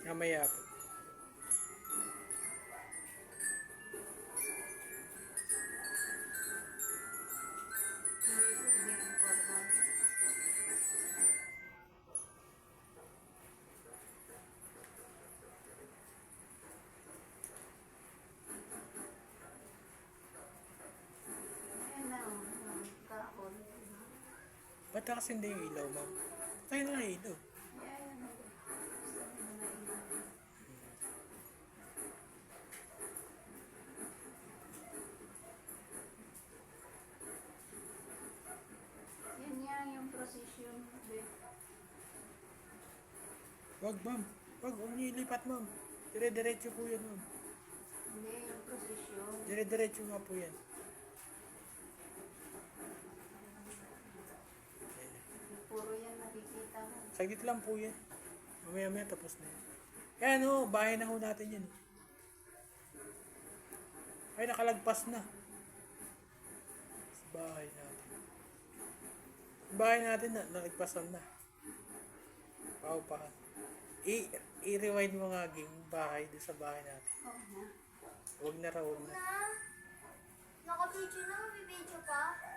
Mamaya po. Ba't kasi hindi yung ilaw, ma'am? Tayo na yung ilaw. Yan nga yung procession. Wag, ma'am. Huwag niyo ilipat, ma'am. Dire-diretso po yan, ma'am. Hindi, yung procession. Dire-diretso nga po yan. Puro yan nakikita mo. Saglit lang po yan. Mamaya tapos na yan. Kaya no, bahay na ho natin yan. Ay, nakalagpas na. Sa bahay natin. Bahay natin na, nalagpasan na. Paupahan. I-rewind mo nga yung bahay doon sa bahay natin. Oo na. Huwag na raw, huwag na. Naka-video na, may video pa.